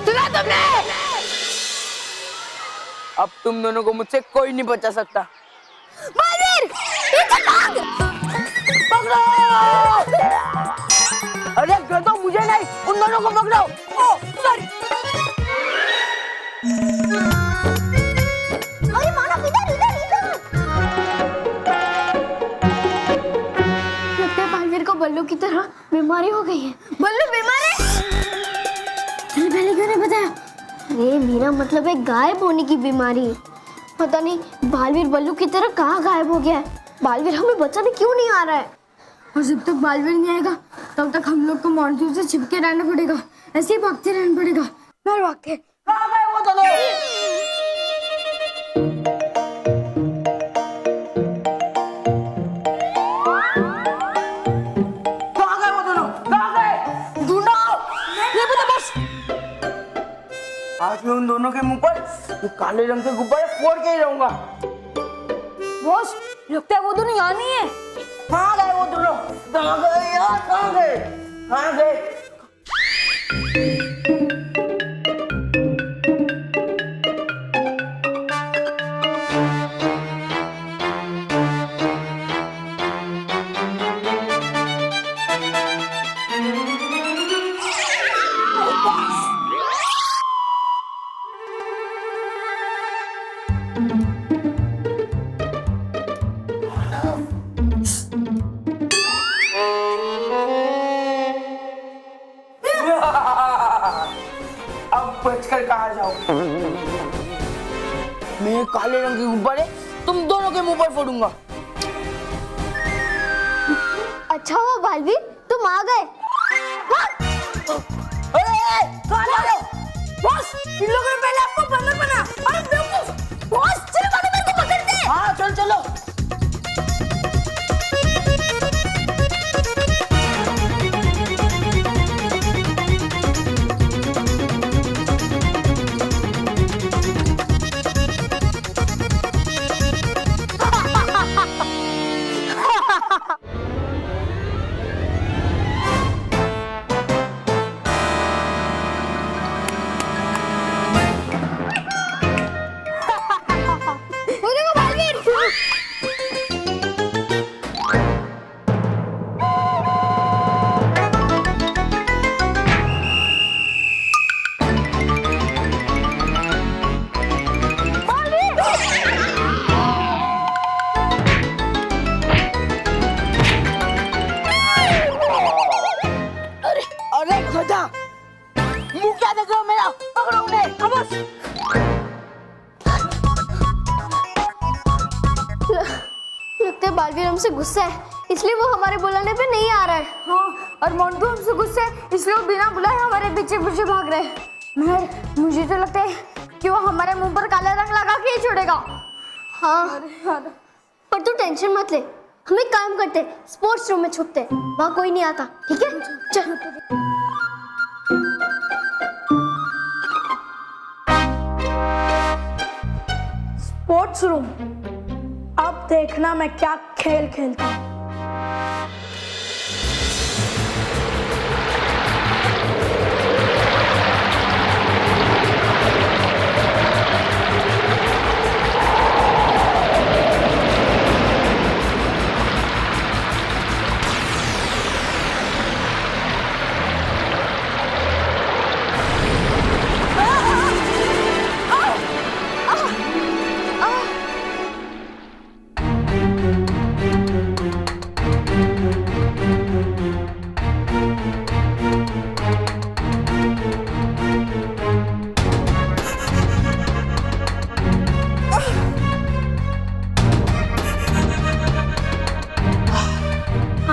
सुना तुमने? अब तुम दोनों को मुझसे कोई नहीं बचा सकता। बालवीर, पीछे भाग! पकड़ो! अरे तो मुझे नहीं, उन दोनों को पकड़ो। ओ, सॉरी। अरे मानव, इधर इधर इधर! लगता है बालवीर को बल्लू की तरह बीमारी हो गई है। बल्लू बीमार है? तूने पहले क्यों नहीं बताया? अरे मेरा मतलब है गायब होने की बीमारी। पता नहीं बालवीर बल्लू की तरह कहाँ गायब हो गया है। बालवीर हमें बचाने क्यों नहीं आ रहा है? और जब तक बालवीर नहीं आएगा तब तक हम लोग को मॉन्टू से छिपके रहना पड़ेगा, ऐसे ही भागते रहना पड़ेगा। बाहर भागते। कहाँ गए वो दोनों? कहाँ गए वो दोनों? कहाँ गए? ढूंढो! ये बता बस। आज मैं उन दोनों के मुंह पर ये काले रंग के गुब्बारे फोड़ के ही रहूंगा। बॉस, लगता है वो दोनों यहाँ नहीं है। कहाँ गए वो दोनों? कहाँ गए यार? कहाँ गए? कहाँ गए? अब बचकर कहाँ जाओगे? मैं ये काले रंग के गुब्बारे तुम दोनों के मुंह पर फोड़ूंगा। अच्छा हुआ बालवीर, तुम आ गए। बॉस, इन लोगों ने पहले आपको बंदर बना। अरे बेवकूफ! बॉस, चलो मेरे को पकड़ते हैं। हाँ, चल चलो। मुंह क्या देख रहे हो मेरा? पकड़ो उन्हें। लगता है बालवीर हमसे गुस्सा है, इसलिए वो हमारे बुलाने पे नहीं आ रहा है। हाँ, और मोंटू हमसे गुस्सा है, इसलिए वो बिना बुलाए हमारे पीछे पीछे भाग रहे हैं। मगर मुझे तो लगता है कि वो हमारे मुंह पर काला रंग लगा के ही छोड़ेगा। हाँ, पर तू टेंशन मत ले, हम एक काम करते हैं, स्पोर्ट्स रूम में छुपते हैं, वहाँ कोई नहीं आता। ठीक है, चल। स्पोर्ट्स रूम, अब देखना मैं क्या खेल खेलता हूँ।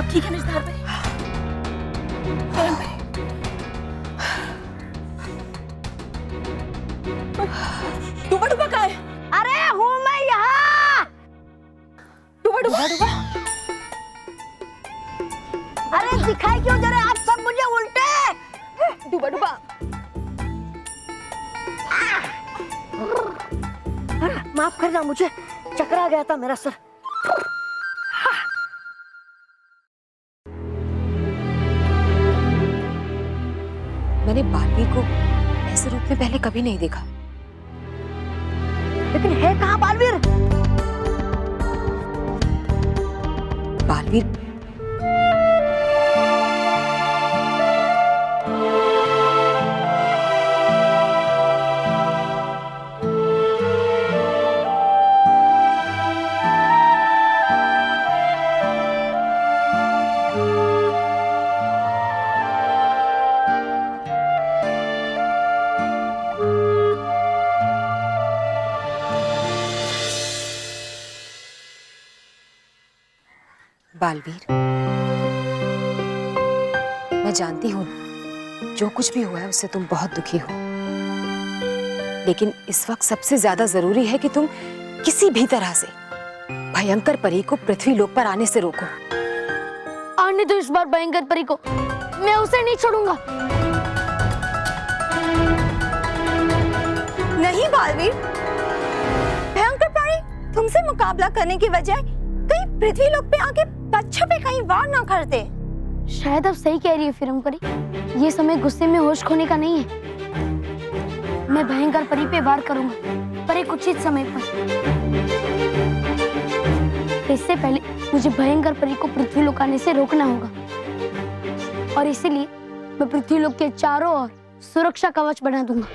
ठीक है निजदार भाई। डूबा डूबा कहाँ है? अरे हूँ मैं यहाँ। डूबा डूबा डूबा। अरे दिखाई क्यों दे रहे आप सब मुझे उल्टे? डूबा डूबा। माफ करना, मुझे चकरा गया था मेरा सर। मैंने बालवीर को ऐसे रूप में पहले कभी नहीं देखा। लेकिन है कहाँ बालवीर? बालवीर बालवीर, मैं जानती हूँ जो कुछ भी हुआ है उससे तुम बहुत दुखी हो, लेकिन इस वक्त सबसे ज्यादा जरूरी है कि तुम किसी भी तरह से भयंकर परी को पृथ्वी लोक पर आने से रोको। आने दो इस बार भयंकर परी को, मैं उसे नहीं छोड़ूंगा। नहीं बालवीर, भयंकर परी तुमसे मुकाबला करने की बजाय कहीं पृथ्वी लोक पे आके बच्चों पे कहीं वार ना करते। शायद आप सही कह रही है फिरम परी, ये समय गुस्से में होश खोने का नहीं है। मैं भयंकर परी पे वार करूंगा, पर एक उचित समय पर। इससे पहले मुझे भयंकर परी को पृथ्वी लोक आने से रोकना होगा, और इसीलिए मैं पृथ्वी लोक के चारों ओर सुरक्षा कवच बना दूंगा।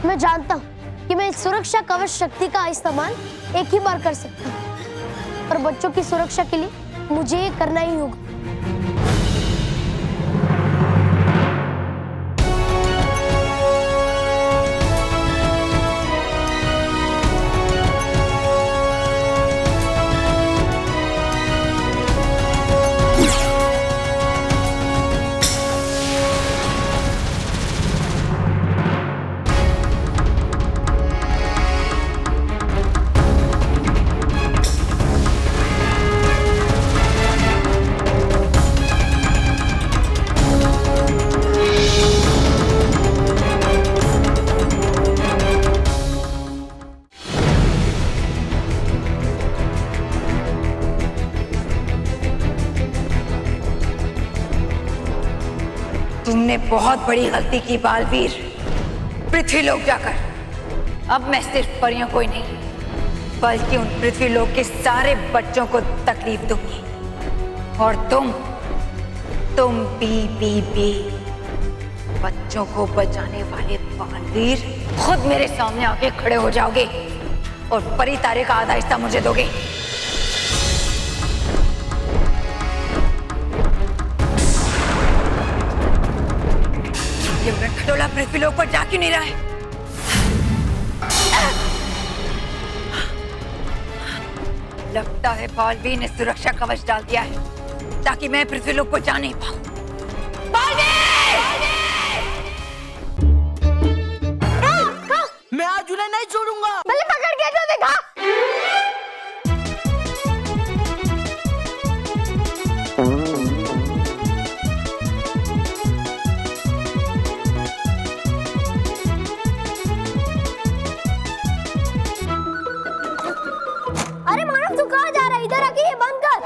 मैं जानता हूँ कि मैं इस सुरक्षा कवच शक्ति का इस्तेमाल एक ही बार कर सकता हूँ, पर बच्चों की सुरक्षा के लिए मुझे ये करना ही होगा। तुमने बहुत बड़ी गलती की बालवीर। पृथ्वी लोक जाकर अब मैं सिर्फ परियों को ही नहीं बल्कि उन पृथ्वी लोक के सारे बच्चों को तकलीफ दूंगी। और तुम भी बच्चों को बचाने वाले बालवीर खुद मेरे सामने आके खड़े हो जाओगे और परी तारे का आधा हिस्सा मुझे दोगे। ये खटोला पृथ्वी लोक पर जा क्यों नहीं रहा है? लगता है बालवीर ने सुरक्षा कवच डाल दिया है ताकि मैं पृथ्वी लोक को जा नहीं पाऊं। मैं आज उन्हें नहीं छोड़ूंगा। पहले पकड़ के तो देखा। अरे मानव तू कहाँ जा रहा है? इधर आके ये बंद कर।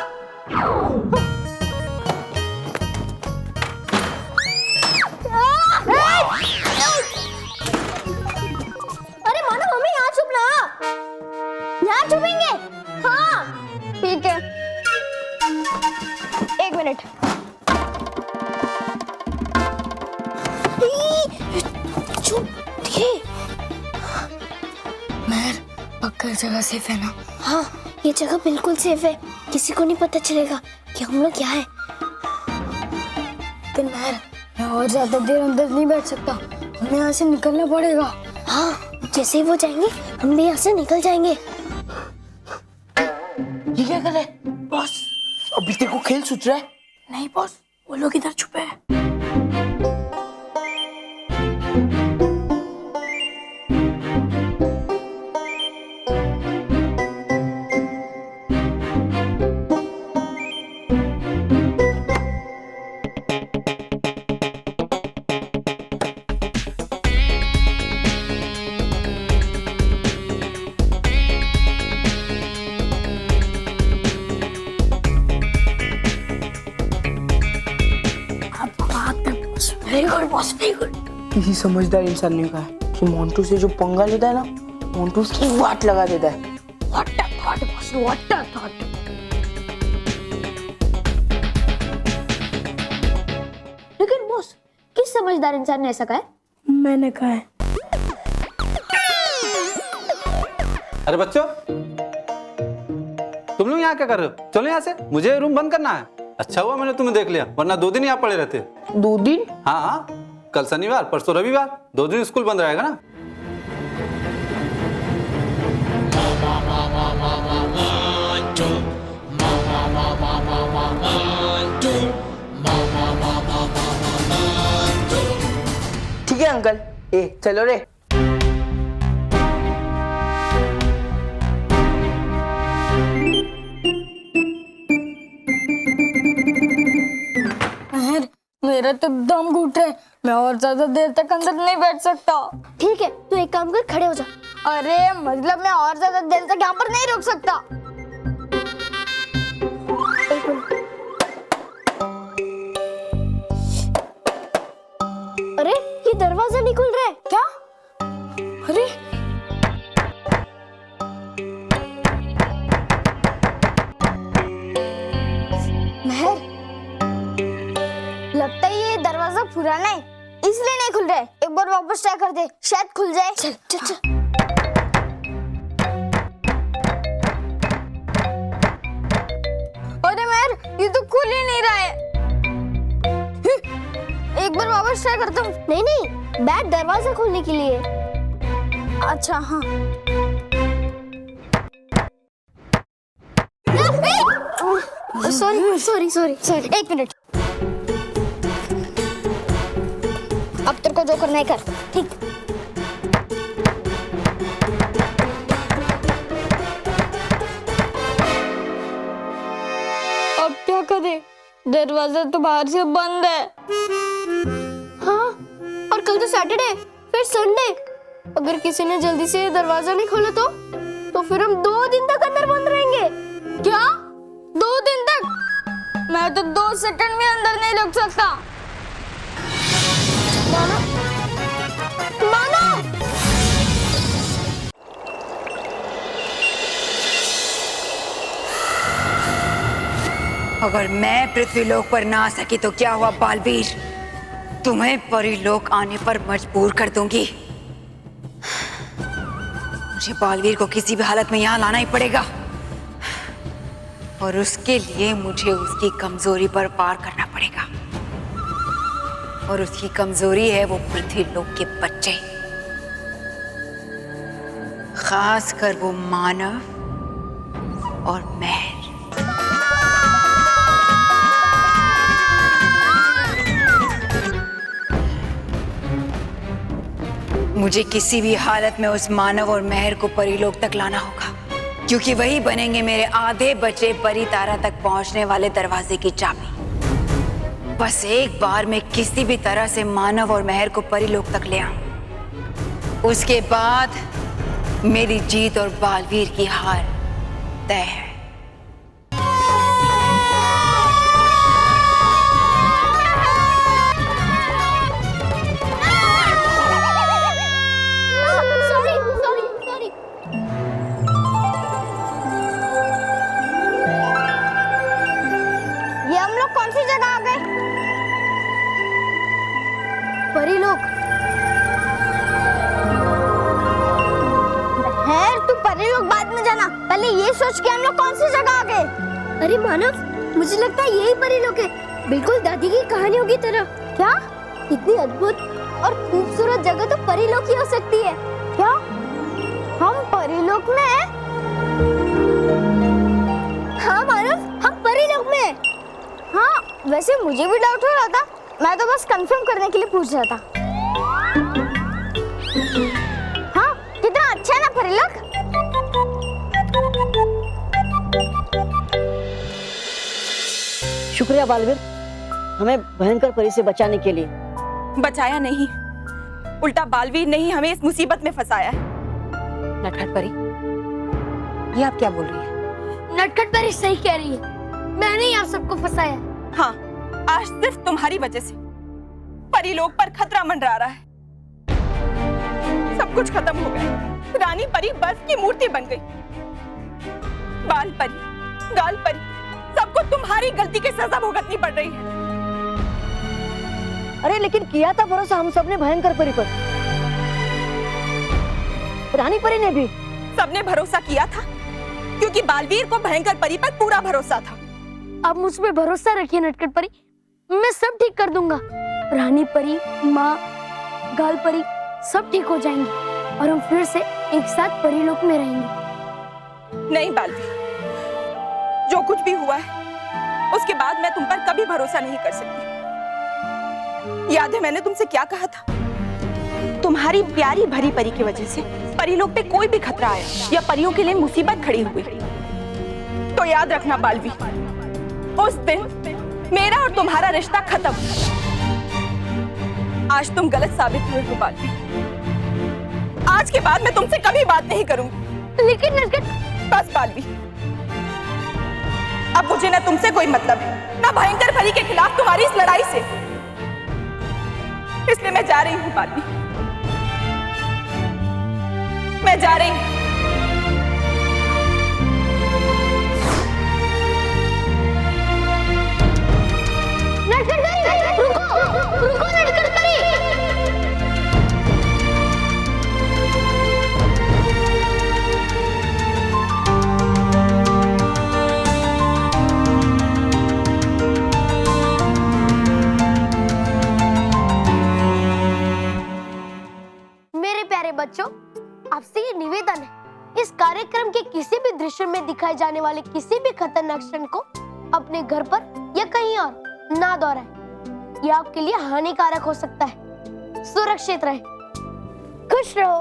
अरे मानव हमें यहाँ छुपना। यहाँ छुपेंगे? हाँ ठीक है, एक मिनट। महर पक्का जगह सेफ है ना? हाँ ये जगह बिल्कुल सेफ है, किसी को नहीं पता चलेगा कि हम लोग यहाँ हैं। तो महर मैं और ज्यादा देर अंदर नहीं बैठ सकता, हमें यहाँ से निकलना पड़ेगा। हाँ जैसे ही वो जाएंगे हम भी यहाँ से निकल जाएंगे। ये क्या कर रहा है बॉस? अभी तेरे को खेल सूझ रहा है? नहीं बॉस, वो लोग इधर छुपे हैं। Very good boss, very good. किसी समझदार इंसान ने कहा कि मोंटू से जो पंगा लेता है ना, मोंटू उसकी वाट लगा देता है। What a thought boss, what a thought. लेकिन बॉस, किस समझदार इंसान ने ऐसा कहा है? मैंने कहा है। अरे बच्चों, तुम लोग यहाँ क्या कर रहे हो? चलो यहाँ से, मुझे रूम बंद करना है। अच्छा हुआ मैंने तुम्हें देख लिया, वरना 2 दिन यहाँ पड़े रहते। 2 दिन? हाँ हाँ, कल शनिवार, परसों रविवार, 2 दिन स्कूल बंद रहेगा ना। ठीक है अंकल, ए चलो रे। मेरा तो दम घुट रहा है, मैं और ज्यादा देर तक अंदर नहीं बैठ सकता। ठीक है, तू एक काम कर, खड़े हो जा। अरे मतलब मैं और ज्यादा देर तक यहाँ पर नहीं रुक सकता। एक मिनट। अरे ये दरवाजा नहीं खुल रहा है क्या? अरे महर, लगता है ये दरवाजा पुराना है, इसलिए नहीं खुल रहा है। एक बार वापस ट्राई कर दे, शायद खुल जाए। चल चल चल। अरे महर, ये तो खुल ही नहीं रहा है। एक बार वापस ट्राई करता हूँ। नहीं नहीं, बैट दरवाजा खोलने के लिए। अच्छा हाँ। Sorry sorry sorry sorry. एक मिनट, अब तेरे को जो करना है कर। ठीक। अब क्या करे, दरवाजा तो बाहर से बंद है। हाँ, और कल तो सैटरडे, फिर संडे। अगर किसी ने जल्दी से दरवाजा नहीं खोला तो फिर हम 2 दिन तक अंदर बंद रहेंगे। क्या 2 दिन तक? मैं तो 2 सेकंड भी अंदर नहीं रुक सकता। मानो, मानो। अगर मैं पृथ्वीलोक पर ना आ सकी तो क्या हुआ बालवीर, तुम्हें परीलोक आने पर मजबूर कर दूंगी। मुझे बालवीर को किसी भी हालत में यहाँ लाना ही पड़ेगा, और उसके लिए मुझे उसकी कमजोरी पर पार करना पड़ेगा। और उसकी कमजोरी है वो पृथ्वीलोक के बच्चे, खासकर वो मानव और महर। मुझे किसी भी हालत में उस मानव और महर को परीलोक तक लाना होगा, क्योंकि वही बनेंगे मेरे आधे बचे परी तारा तक पहुंचने वाले दरवाजे की चाबी। बस एक बार मैं किसी भी तरह से मानव और महर को परीलोक तक ले आऊं, उसके बाद मेरी जीत और बालवीर की हार तय है। Sorry sorry sorry. ये हम लोग कौन सी जगह आ गए? परीलोक। महर, तू परीलोक बाद में जाना, पहले ये सोच के हम लोग कौन सी जगह आ गए। अरे मानव, मुझे लगता है यही परीलोक है, बिल्कुल दादी की कहानियों की तरह। क्या? इतनी अद्भुत और खूबसूरत जगह तो परीलोक ही हो सकती है। क्या हम परीलोक में हैं? हाँ मानव, हम परीलोक में हैं। हाँ, वैसे मुझे भी डाउट हो रहा था, मैं तो बस कंफर्म करने के लिए पूछ रहा था। हाँ, कितना अच्छा है ना परीलोक। शुक्रिया बालवीर, हमें भयंकर परी से बचाने के लिए। बचाया नहीं, उल्टा बालवीर ने ही हमें इस मुसीबत में फंसाया है। नटखट परी, ये आप क्या बोल रही है? नटखट परी सही कह रही है, मैंने ही आप सबको फंसाया। हाँ, आज सिर्फ तुम्हारी वजह से। परिलोक पर खतरा मंडरा रहा है। सब कुछ खत्म हो गया। रानी परी बर्फ की मूर्ति बन गई। बाल परी, गाल परी, सबको तुम्हारी गलती की सजा भुगतनी पड़ रही है। अरे लेकिन किया था भरोसा हम सबने भयंकर परी पर, रानी परी ने भी। सबने भरोसा किया था क्योंकि बालवीर को भयंकर परी पर पूरा भरोसा था। आप मुझ पे भरोसा रखिए नटखट परी, मैं सब ठीक कर दूंगा। रानी परी, माँ, गाल परी सब ठीक हो जाएंगे और हम फिर से एक साथ परीलोक में रहेंगे। नहीं बालवीर, जो कुछ भी हुआ है उसके बाद मैं तुम पर कभी भरोसा नहीं कर सकती। याद है मैंने तुमसे क्या कहा था? तुम्हारी प्यारी भरी परी की वजह से परीलोक पे कोई भी खतरा आया या परियों के लिए मुसीबत खड़ी हुई तो याद रखना बालवीर, उस दिन मेरा और तुम्हारा रिश्ता खत्म। आज तुम गलत साबित हुए हो बालवीर। आज के बाद मैं तुमसे कभी बात नहीं करूंगी। लेकिन नटखट, बस बालवीर, अब मुझे ना तुमसे कोई मतलब है ना भयंकर परी के खिलाफ तुम्हारी इस लड़ाई से। इसलिए मैं जा रही हूँ बालवीर, मैं जा रही हूँ। रुको नटखट परी। मेरे प्यारे बच्चों, आपसे ये निवेदन है, इस कार्यक्रम के किसी भी दृश्य में दिखाए जाने वाले किसी भी खतरनाक क्षण को अपने घर पर या कहीं और ना दोहराएं। ये आपके लिए हानिकारक हो सकता है। सुरक्षित रहें, खुश रहो।